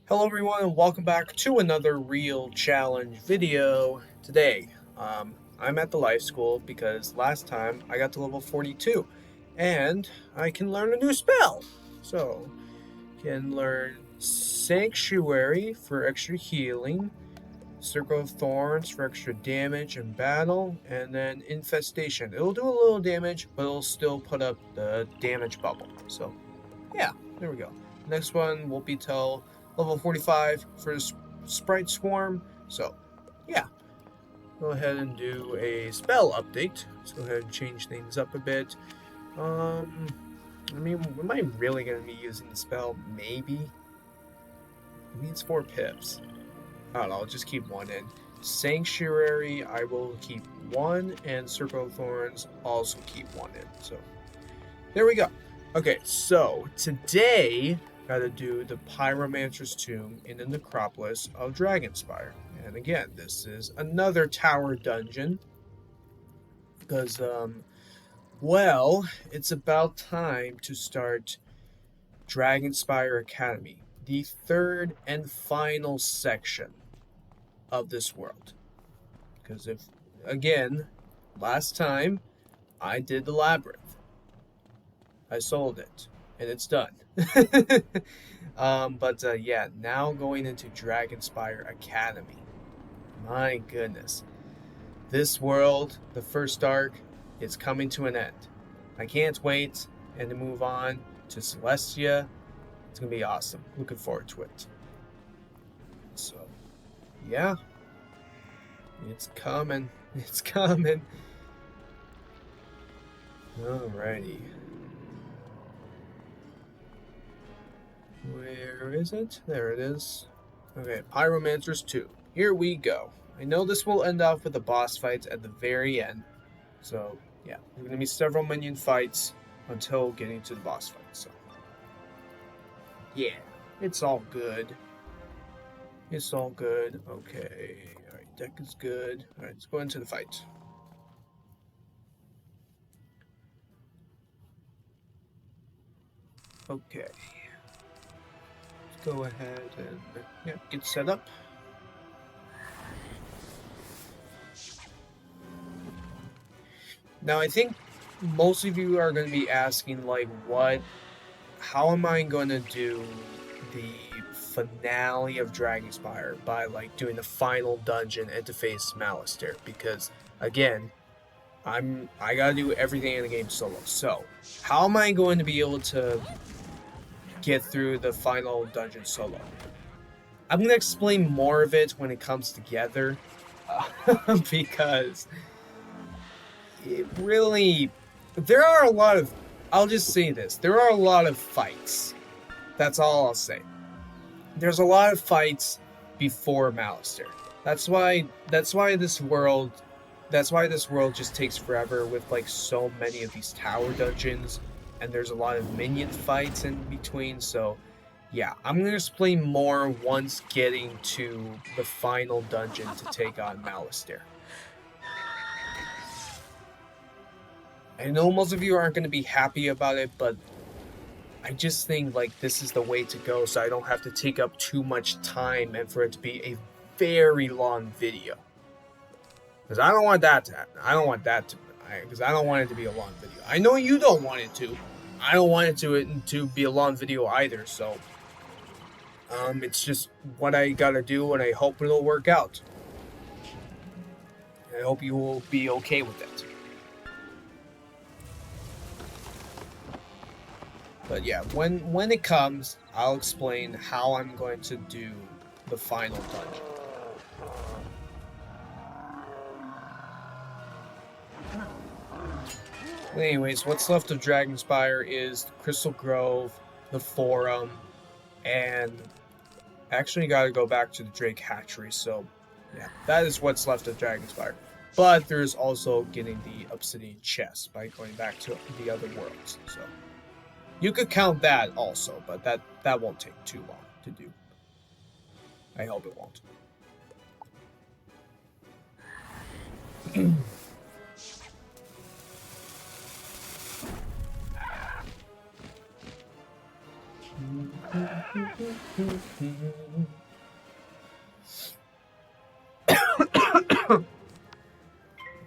Hello everyone and welcome back to another real challenge video. Today, I'm at the life school because last time I got to level 42 and I can learn a new spell. So, can learn Sanctuary for extra healing, Circle of Thorns for extra damage in battle, and then Infestation. It'll do a little damage, but it'll still put up the damage bubble. So, yeah, there we go. Next one won't be till level 45 for Sprite Swarm. So, yeah. Go ahead and do a spell update. Let's go ahead and change things up a bit. I mean, am I really going to be using the spell? Maybe. It needs 4 pips. I don't know, I'll just keep 1 in. Sanctuary, I will keep 1, and Circle of Thorns, also keep 1 in. So, there we go. Okay, so today, gotta do the Pyromancer's Tomb in the necropolis of Dragonspyre. And again, this is another tower dungeon. Because, well, it's about time to start Dragonspyre Academy, the third and final section of this world. Because again, last time I did the labyrinth. I sold it, and it's done. Yeah, now going into Dragonspyre Academy. My goodness. This world, the first arc, is coming to an end. I can't wait and to move on to Celestia. It's going to be awesome. Looking forward to it. So, yeah. It's coming. It's coming. Alrighty. Where is it? There it is. Okay, Pyromancer's 2. Here we go. I know this will end off with the boss fights at the very end. So, yeah. There's going to be several minion fights until getting to the boss fight. So, yeah. It's all good. It's all good. Okay. Alright, deck is good. Alright, let's go into the fight. Okay. Go ahead and get set up. Now I think most of you are going to be asking like how am I going to do the finale of Dragonspyre by like doing the final dungeon and to face Malistaire, because again I gotta do everything in the game solo. So how am I going to be able to get through the final dungeon solo? I'm gonna explain more of it when it comes together, because it really, there are a lot of, I'll just say this, there are a lot of fights. That's all I'll say. There's a lot of fights before Malistaire. That's why this world just takes forever with like so many of these tower dungeons. And there's a lot of minion fights in between, so yeah, I'm going to explain more once getting to the final dungeon to take on Malistaire. I know most of you aren't going to be happy about it, but I just think like this is the way to go, so I don't have to take up too much time and for it to be a very long video. Because I don't want that to happen. I don't want it to be a long video. I know you don't want it to. I don't want it to be a long video either, so it's just what I gotta do, and I hope it'll work out. I hope you will be okay with it. But yeah, when it comes, I'll explain how I'm going to do the final dungeon. Anyways, what's left of Dragonspyre is the Crystal Grove, the Forum, and actually gotta go back to the Drake Hatchery, so yeah, that is what's left of Dragonspyre. But there's also getting the obsidian chest by going back to the other worlds, so you could count that also, but that won't take too long to do. I hope it won't. Okay,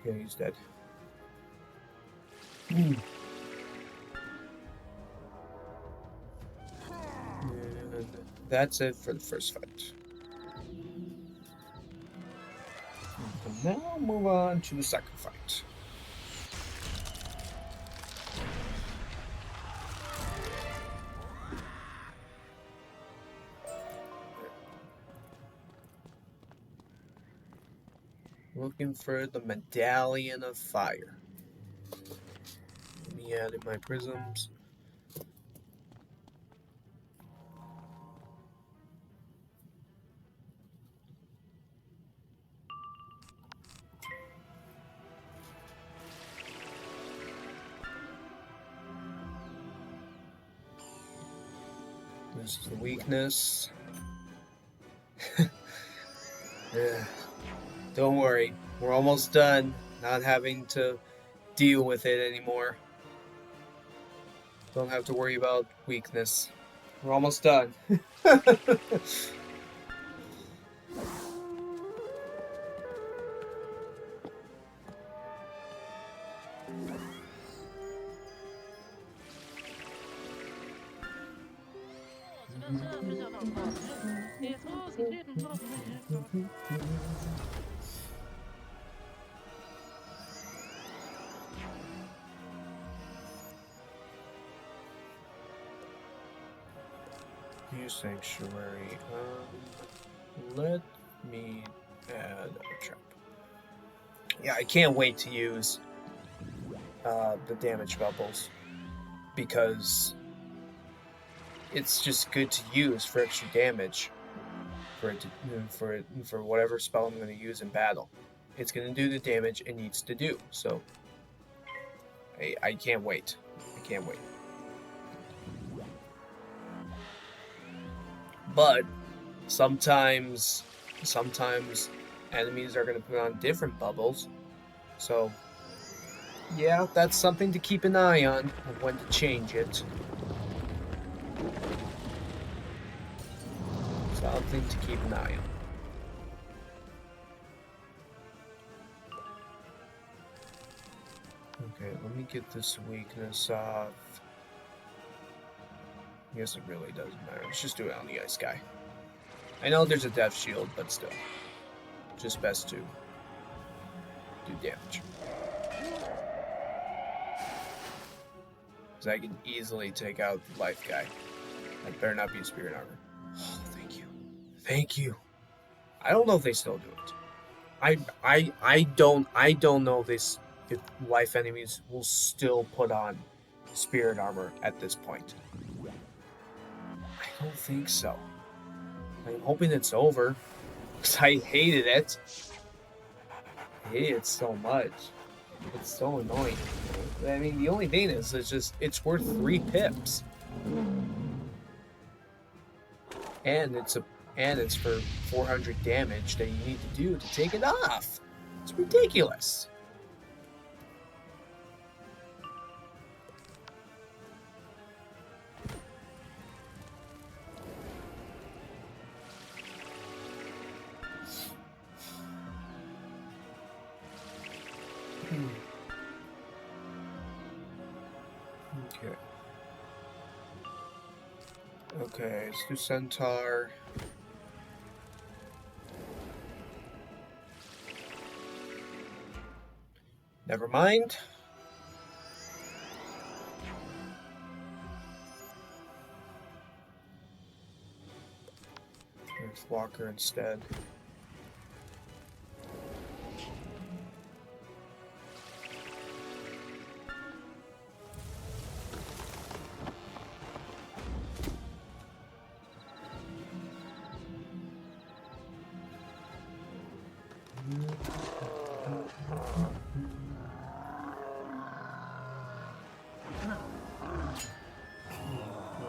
he's dead. And that's it for the first fight. And now move on to the second fight. Looking for the Medallion of Fire. Let me add in my prisms. This is the weakness. Don't worry, we're almost done not having to deal with it anymore. Don't have to worry about weakness. We're almost done. New sanctuary. Let me add a trap. Yeah, I can't wait to use the damage bubbles because it's just good to use for extra damage for whatever spell I'm going to use in battle. It's going to do the damage it needs to do. So I can't wait. I can't wait. But sometimes enemies are going to put on different bubbles. So yeah, that's something to keep an eye on of when to change it. Something to keep an eye on. Okay, let me get this weakness off. I guess it really doesn't matter. Let's just do it on the ice guy. I know there's a death shield, but still. Just best to do damage. Because I can easily take out the life guy. That better not be a spirit armor. Oh, thank you. Thank you. I don't know if they still do it. I don't know if life enemies will still put on spirit armor at this point. I don't think so. I'm hoping it's over. Because I hated it. I hated it so much. It's so annoying. I mean, the only thing is, it's worth 3 pips. And it's for 400 damage that you need to do to take it off. It's ridiculous. Okay. Okay, let's do Centaur. Never mind. Earthwalker instead.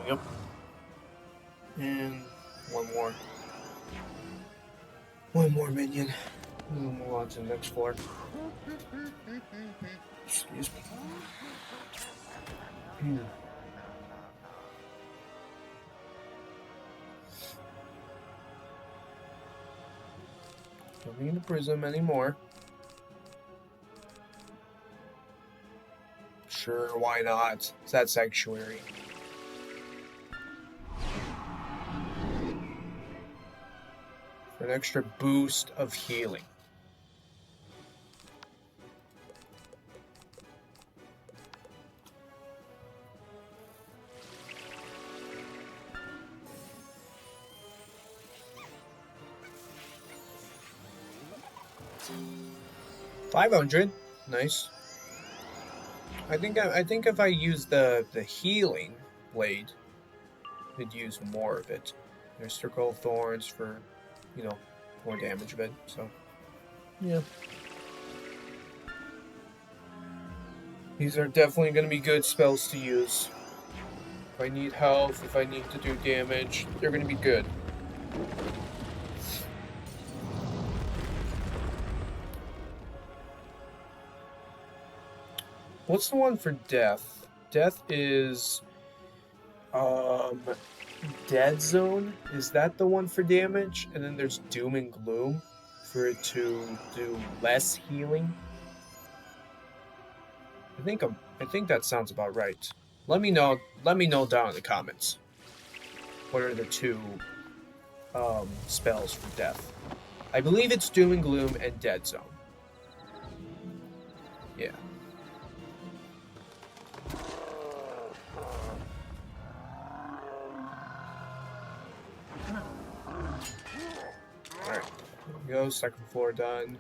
Yep. And one more. One more minion. We'll move on to the next floor. Excuse me. Don't need a prism anymore. Sure, why not? It's that sanctuary. For an extra boost of healing. $500, nice. I think if I use the healing blade, I'd use more of it. There's circle of thorns for, you know, more damage of it. So, yeah. These are definitely going to be good spells to use. If I need health, if I need to do damage, they're going to be good. What's the one for death? Death is Dead Zone. Is that the one for damage? And then there's Doom and Gloom for it to do less healing. I think that sounds about right. Let me know down in the comments. What are the two spells for death? I believe it's Doom and Gloom and Dead Zone. Yeah. Alright, here we go, second floor done.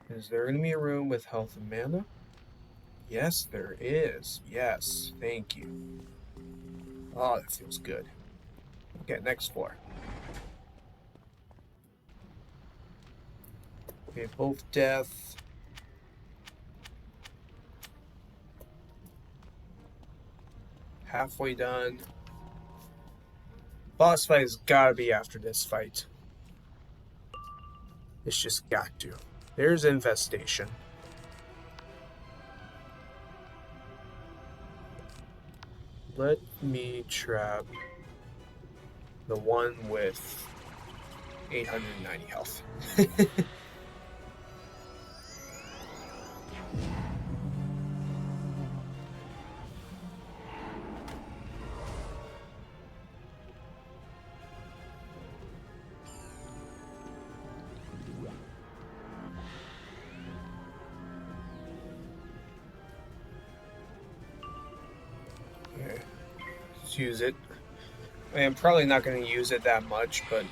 Is there going to be a room with health and mana? Yes, there is. Yes, thank you. Oh, that feels good. Okay, next floor. Okay, both death. Halfway done. Boss fight has gotta be after this fight. It's just got to. There's infestation. Let me trap the one with 890 health. Okay, let's use it. I mean, I'm probably not going to use it that much, but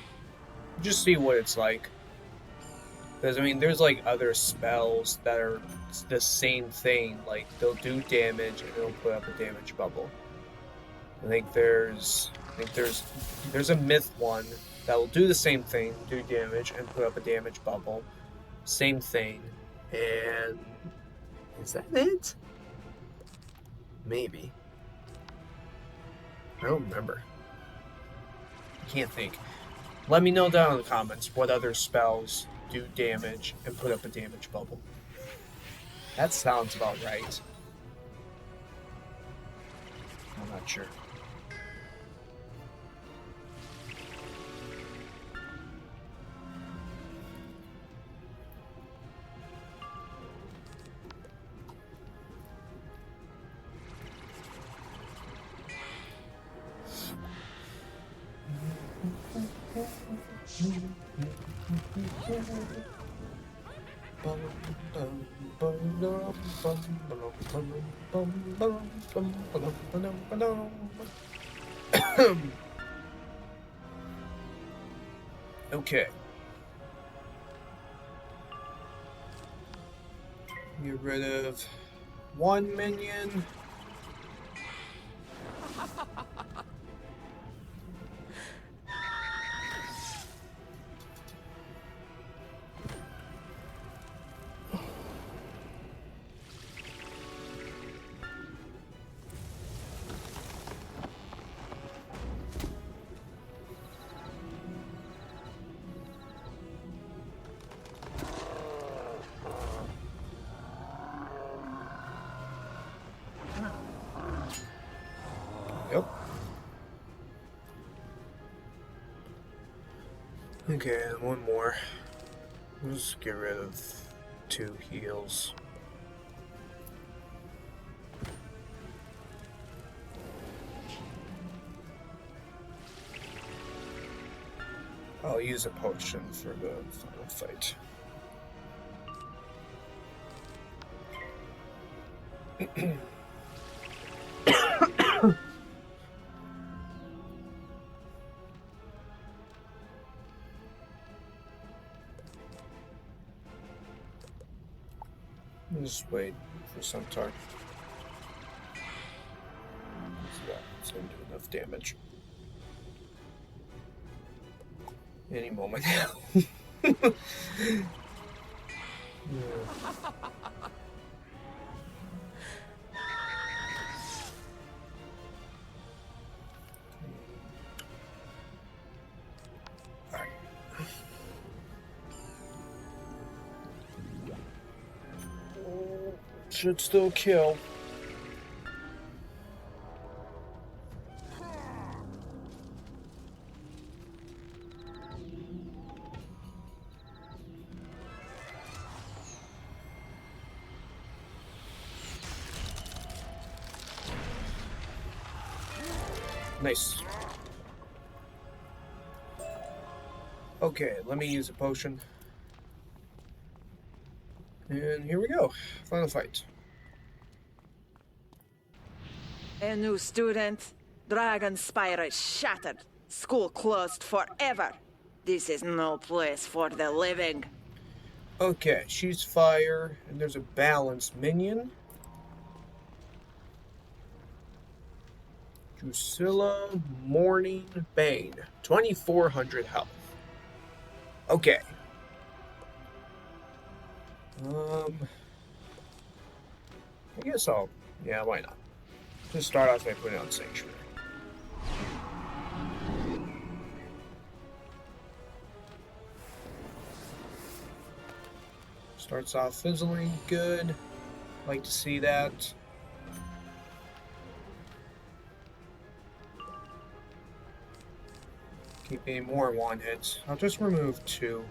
just see what it's like. Because, I mean, there's, like, other spells that are the same thing. Like, they'll do damage, and they'll put up a damage bubble. I think there's a myth one that will do the same thing, do damage, and put up a damage bubble. Same thing. And... is that it? Maybe. I don't remember. I can't think. Let me know down in the comments what other spells do damage and put up a damage bubble. That sounds about right. I'm not sure. Okay. Get rid of one minion. Yep. Okay, one more. Let's get rid of 2 heals. I'll use a potion for the final fight. Just wait for some time. It's gonna do enough damage. Any moment now. Yeah. Alright. Should still kill. Nice. Okay, let me use a potion. And here we go. Final fight. A new student. Dragonspyre is shattered. School closed forever. This is no place for the living. Okay, she's fire, and there's a balanced minion. Drusilla Morning Bane. 2400 health. Okay. I guess I'll... Yeah, why not? Just start off by putting on Sanctuary. Starts off fizzling, good. Like to see that. Keep getting more one hits. I'll just remove 2.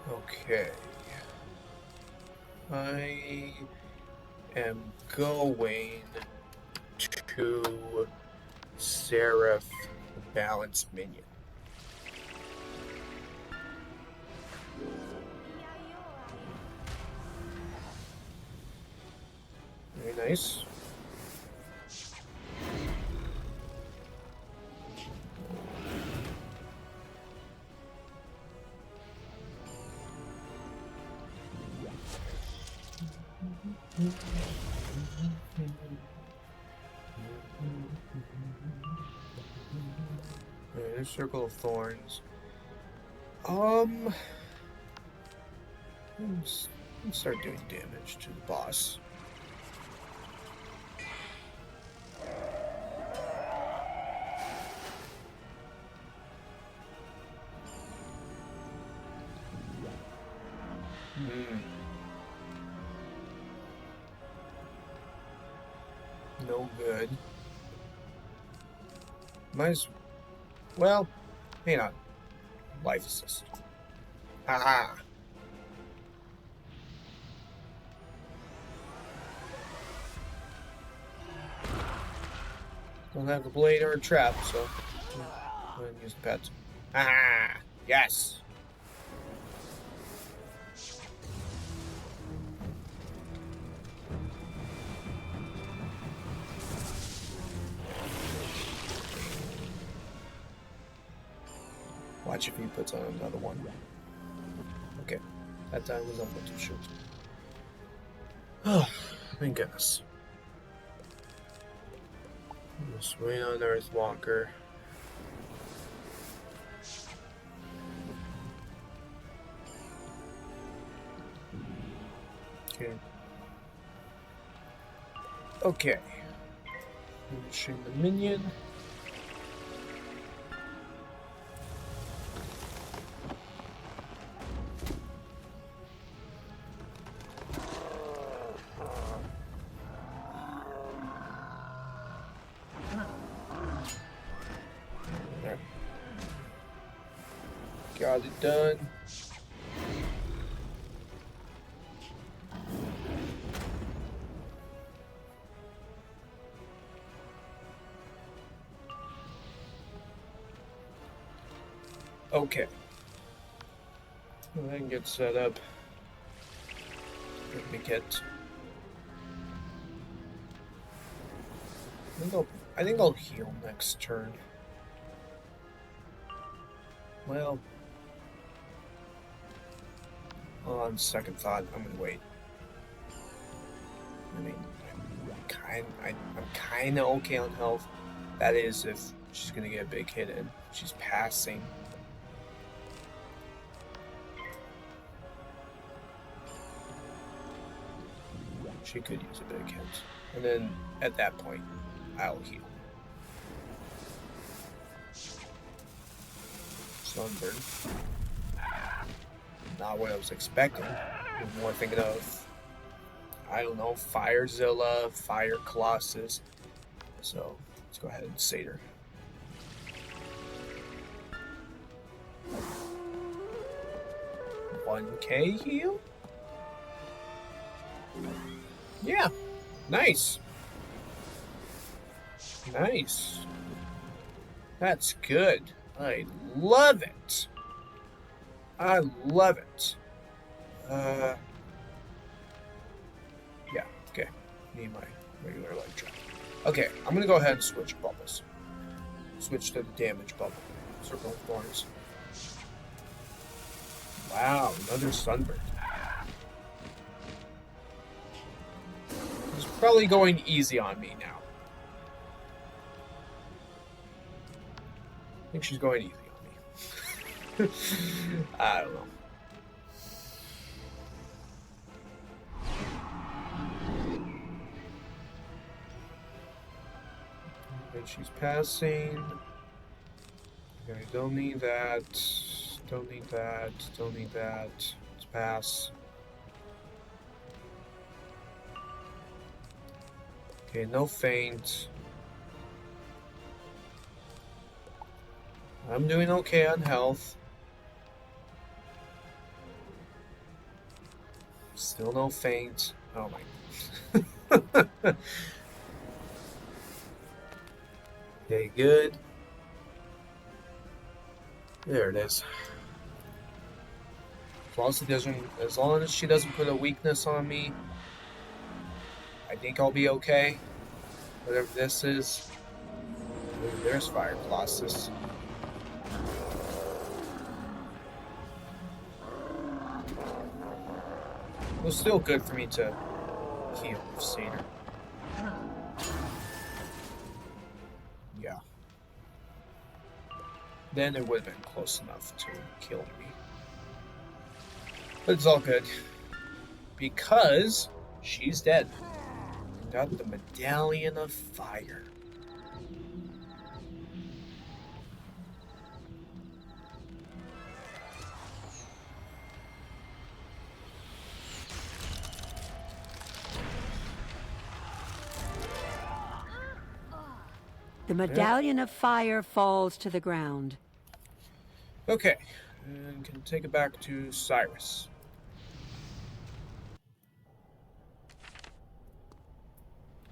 Okay. I am going to Seraph the balanced minion. Very nice. There's Circle of Thorns. Let's start doing damage to the boss. No good. Well, hang on. Life assist. Haha. Don't have the blade or a trap, so go ahead and use the pets. Haha. Yes. Watch if he puts on another one. Okay. That time was on the shoot. Oh, thank goodness. Swing on Earthwalker. Okay. Okay. Finishing the minion. There. Got it done. Okay. Then get set up. Let me get. I think I'll heal next turn. Well, on second thought, I'm gonna wait. I mean, I'm kind of okay on health. That is, if she's gonna get a big hit in. She's passing. She could use a big hit. And then, at that point, I'll heal. Sunburn. Not what I was expecting. I was more thinking of, I don't know, Firezilla, Fire Colossus. So, let's go ahead and Satyr. $1K heal? Yeah, nice. Nice. That's good. I love it. I love it. Yeah, okay. Need my regular light trap. Okay, I'm gonna go ahead and switch bubbles. Switch to the damage bubble. Circle of Thorns. Wow, another Sunburn. He's probably going easy on me now. I think she's going easy on me. I don't know. And she's passing. Okay, don't need that. Don't need that. Don't need that. Let's pass. Okay, no feint. I'm doing okay on health. Still no feint. Oh my. Okay, good. There it is. As long as she doesn't put a weakness on me, I think I'll be okay. Whatever this is. Ooh, there's Fire Colossus. It was still good for me to heal Satyr. Yeah. Then it would have been close enough to kill me. But it's all good. Because she's dead. Got the Medallion of Fire. The Medallion of Fire falls to the ground. Okay, and can take it back to Cyrus.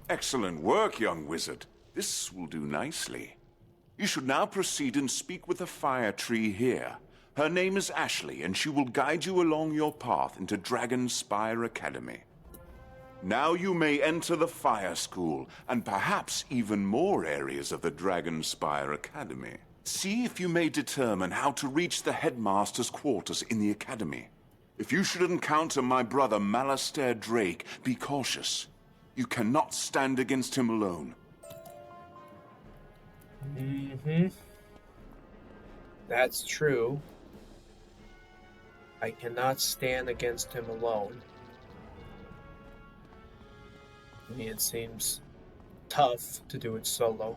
Excellent work, young wizard. This will do nicely. You should now proceed and speak with the fire tree here. Her name is Ashley, and she will guide you along your path into Dragonspyre Academy. Now you may enter the Fire School, and perhaps even more areas of the Dragonspyre Academy. See if you may determine how to reach the headmaster's quarters in the academy. If you should encounter my brother Malistaire Drake, be cautious. You cannot stand against him alone. That's true. I cannot stand against him alone. I mean, it seems tough to do it solo.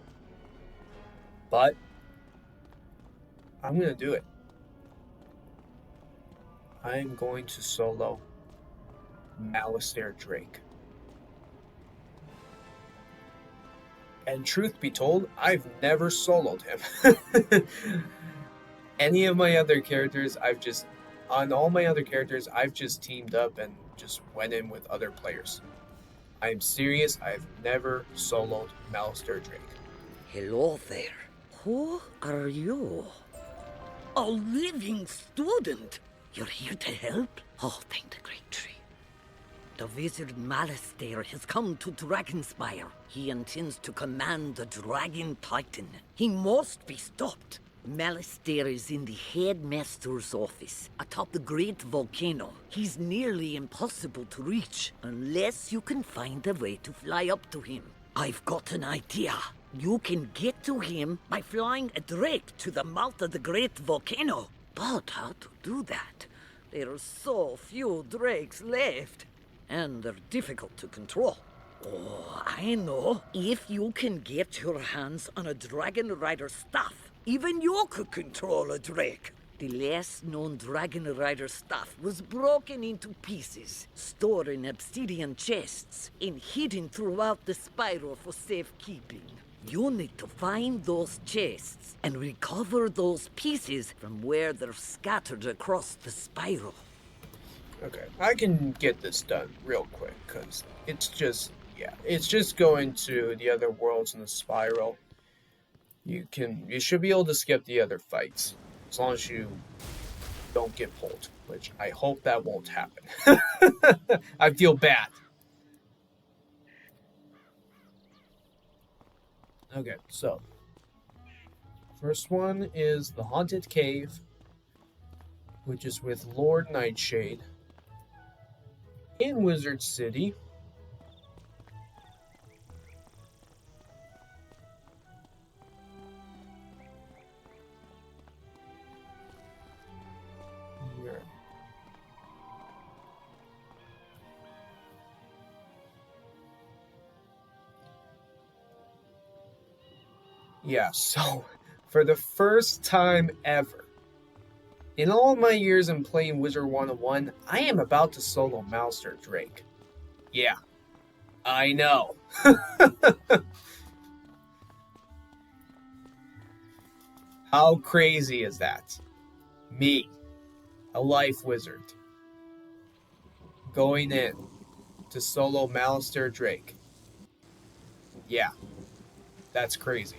But I'm going to do it. I'm going to solo Malistaire Drake. And truth be told, I've never soloed him. Any of my other characters, on all my other characters, I've just teamed up and just went in with other players. I'm serious, I've never soloed Malistaire Drake. Hello there. Who are you? A living student. You're here to help? Oh, thank the great tree. The wizard Malistaire has come to Dragonspyre. He intends to command the Dragon Titan. He must be stopped. Malistaire is in the headmaster's office, atop the great volcano. He's nearly impossible to reach, unless you can find a way to fly up to him. I've got an idea. You can get to him by flying a drake to the mouth of the great volcano. But how to do that? There are so few drakes left, and they're difficult to control. Oh, I know. If you can get your hands on a dragon rider staff, even you could control a drake. The last known dragon rider staff was broken into pieces, stored in obsidian chests, and hidden throughout the spiral for safekeeping. You need to find those chests and recover those pieces from where they're scattered across the spiral. Okay, I can get this done real quick, because it's just going to the other worlds in the spiral. You should be able to skip the other fights, as long as you don't get pulled, which I hope that won't happen. I feel bad. Okay, so first one is the Haunted Cave, which is with Lord Nightshade in Wizard City. Here. Yeah, so for the first time ever, in all my years in playing Wizard101, I am about to solo Malistaire Drake. Yeah, I know. How crazy is that? Me, a life wizard, going in to solo Malistaire Drake. Yeah, that's crazy.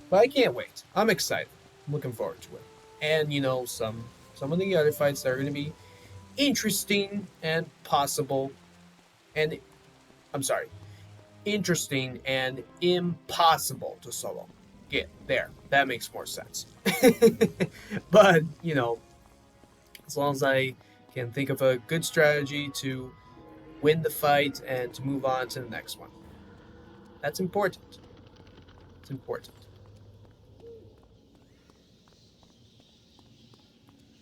But I can't wait. I'm excited. I'm looking forward to it. And, you know, some of the other fights that are going to be interesting and possible. And, interesting and impossible to solo. Yeah, there. That makes more sense. But, you know, as long as I can think of a good strategy to win the fight and to move on to the next one. That's important. It's important.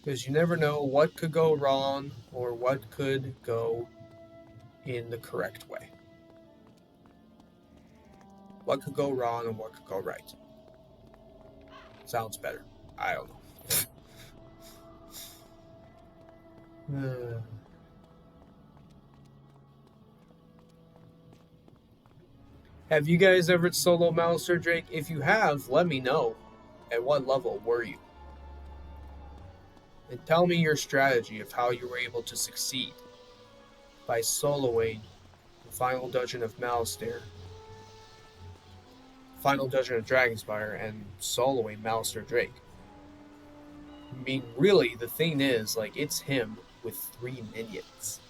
Because you never know what could go wrong or what could go in the correct way. What could go wrong and what could go right. Sounds better. I don't know. Have you guys ever soloed Malistaire Drake? If you have, let me know. At what level were you? And tell me your strategy of how you were able to succeed by soloing the final dungeon of Malistaire, final dungeon of Dragonspyre, and soloing Malistaire Drake. I mean, really, the thing is, like, it's him with 3 minions.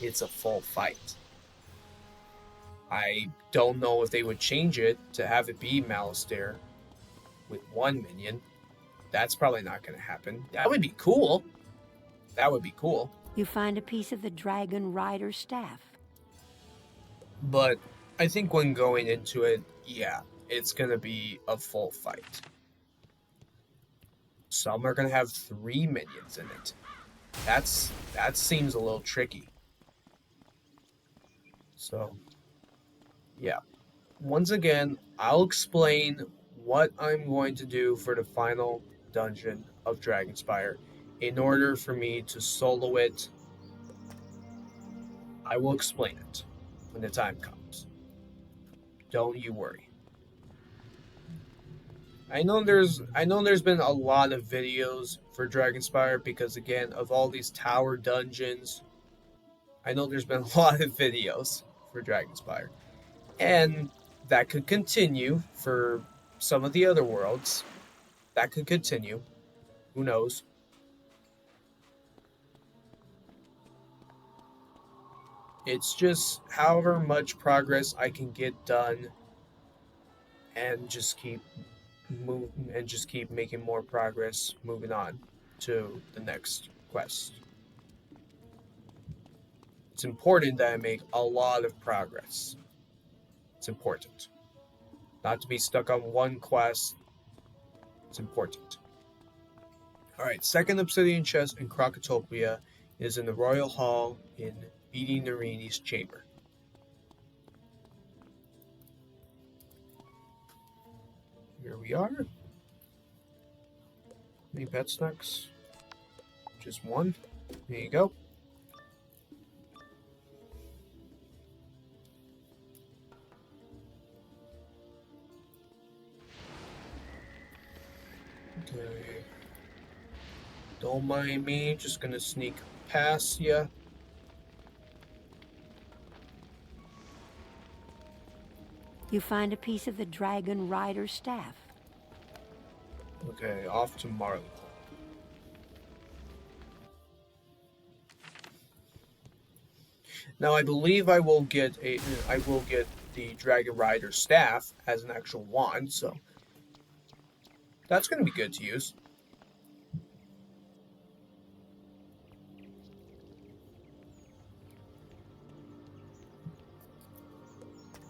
It's a full fight. I don't know if they would change it to have it be Malistaire with 1 minion. That's probably not going to happen. That would be cool. That would be cool. You find a piece of the Dragon Rider staff. But I think when going into it, yeah, it's going to be a full fight. Some are going to have 3 minions in it. That seems a little tricky. So, yeah. Once again, I'll explain what I'm going to do for the final dungeon of Dragonspyre. In order for me to solo it, I will explain it when the time comes. Don't you worry. I know there's been a lot of videos for Dragonspyre because again of all these tower dungeons. I know there's been a lot of videos for Dragonspyre. And that could continue for some of the other worlds. That could continue. Who knows? It's just however much progress I can get done and just keep making more progress, moving on to the next quest. It's important that I make a lot of progress. It's important. Not to be stuck on one quest. It's important. Alright, second obsidian chest in Krokotopia is in the Royal Hall in Beating Narini's chamber. Here we are. How many pet snacks? Just one. There you go. Okay. Don't mind me, just gonna sneak past ya. You find a piece of the Dragon Rider staff. Okay, off to Marley. Now I believe I will get the Dragon Rider staff as an actual wand, so that's gonna be good to use.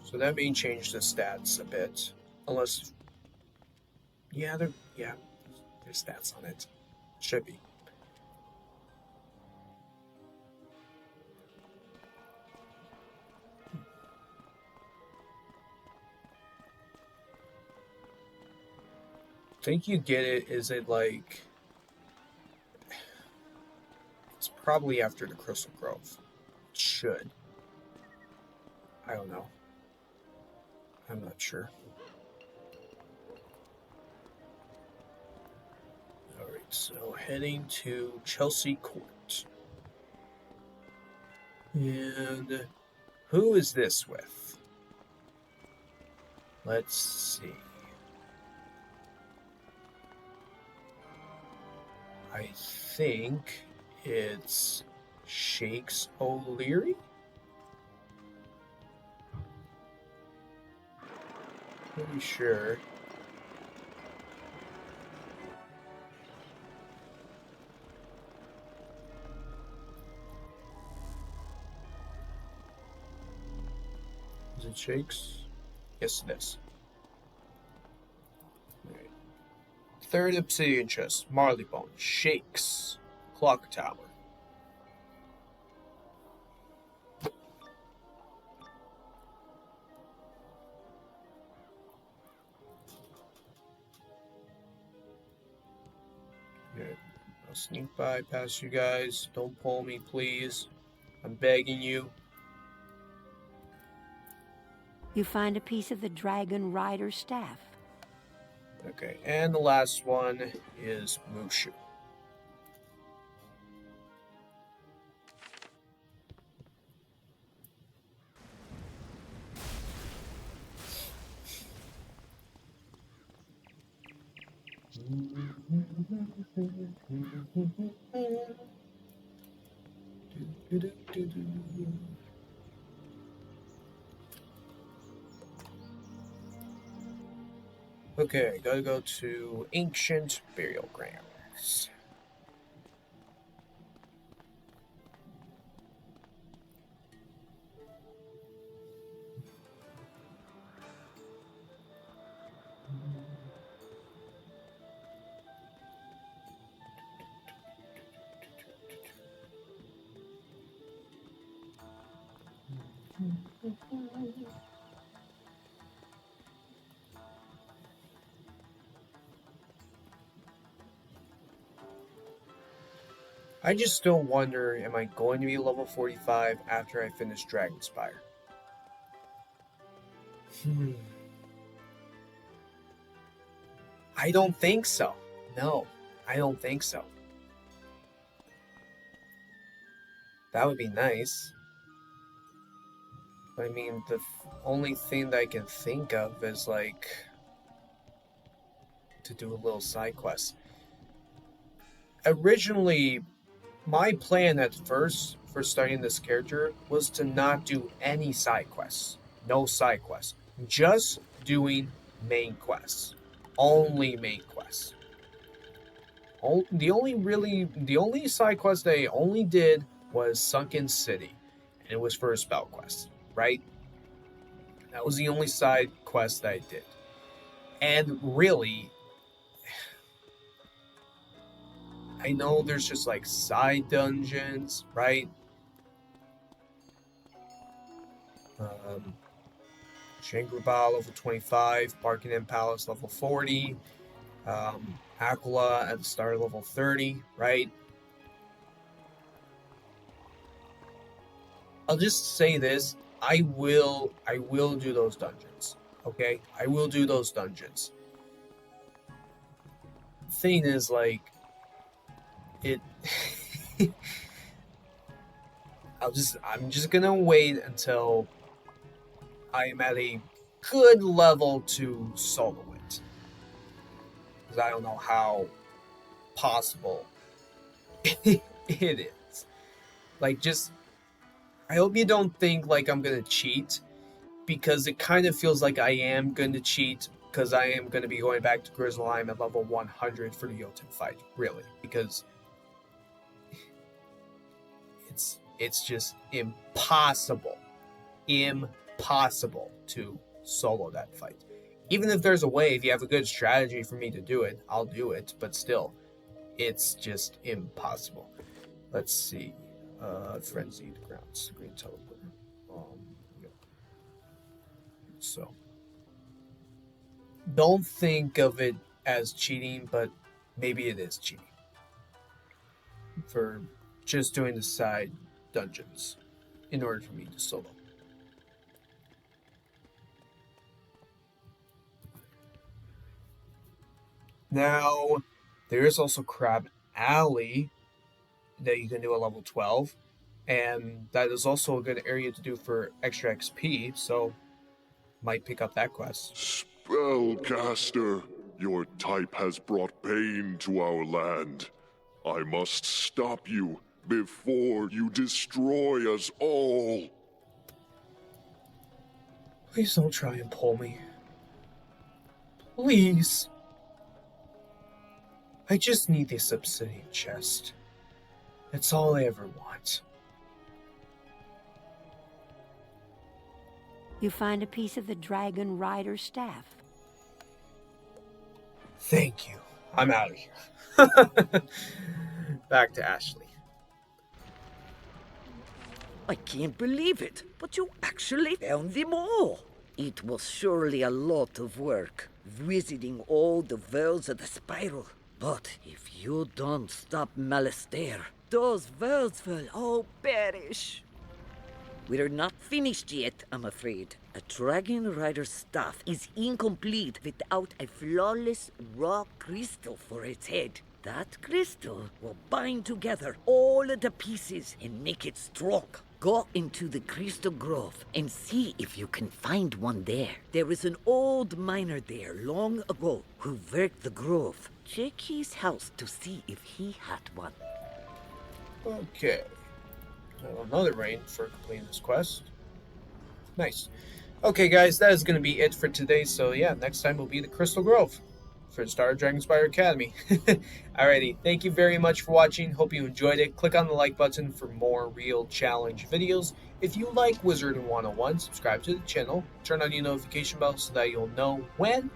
So that may change the stats a bit, unless, there's stats on it. Should be. Think you get it? Is it like? It's probably after the Crystal Grove. It should. I don't know. I'm not sure. Alright, so heading to Chelsea Court. And who is this with? Let's see. I think it's Shakes O'Leary? Pretty sure. Is it Shakes? Yes, it is. Right. Third obsidian chest, Marleybone, Shakes, Clock Tower. I'll sneak by past you guys. Don't pull me, please. I'm begging you. You find a piece of the Dragon Rider staff. Okay, and the last one is Mushu. Okay, gotta go to Ancient Burial Grounds. I just still wonder, am I going to be level 45 after I finish Dragonspyre? I don't think so. No, I don't think so. That would be nice. I mean, the only thing that I can think of is, like, to do a little side quest. Originally, my plan at first for starting this character was to not do any side quests. No side quests. Just doing main quests. Only main quests. The only side quest that I only did was Sunken City. And it was for a spell quest, right? That was the only side quest that I did. And really, I know there's just like side dungeons, right? Shangri-La level 25, Buckingham Palace level 40, Aquila at the start of level 30, right? I'll just say this, I will do those dungeons, okay? I will do those dungeons. Thing is, like, it I'm just gonna wait until I am at a good level to solo it, because I don't know how possible it is. Like, just I hope you don't think like I'm gonna cheat, because it kind of feels like I am going to cheat, because I am going to be going back to Grizzlime at level 100 for the Jotun fight, really, because it's just impossible to solo that fight. Even if there's a way, if you have a good strategy for me to do it, I'll do it, but still, it's just impossible. Let's see. Frenzied Grounds, Green Teleporter. Yep. So, don't think of it as cheating, but maybe it is cheating for just doing the side dungeons in order for me to solo. Now, there is also Crab Alley that you can do at level 12, and that is also a good area to do for extra XP, so might pick up that quest. Spellcaster, your type has brought pain to our land. I must stop you before you destroy us all. Please don't try and pull me. Please. I just need this obsidian chest. That's all I ever want. You find a piece of the Dragon Rider staff. Thank you. I'm out of here. Back to Ashley. I can't believe it, but you actually found them all. It was surely a lot of work, visiting all the worlds of the spiral. But if you don't stop Malistaire, those worlds will all perish. We're not finished yet, I'm afraid. A Dragon Rider's staff is incomplete without a flawless raw crystal for its head. That crystal will bind together all of the pieces and make it strong. Go into the Crystal Grove and see if you can find one there. There is an old miner there long ago who worked the grove. Check his house to see if he had one. Okay. Another rain for completing this quest. Nice. Okay, guys, that is going to be it for today. So, yeah, next time will be the Crystal Grove for the start of Dragonspyre Academy. Alrighty, thank you very much for watching. Hope you enjoyed it. Click on the like button for more real challenge videos. If you like Wizard101, subscribe to the channel. Turn on your notification bell so that you'll know when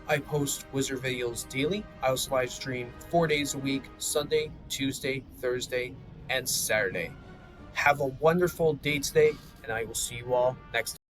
I post Wizard videos daily. I also live stream 4 days a week, Sunday, Tuesday, Thursday, and Saturday. Have a wonderful day today. and I will see you all next time.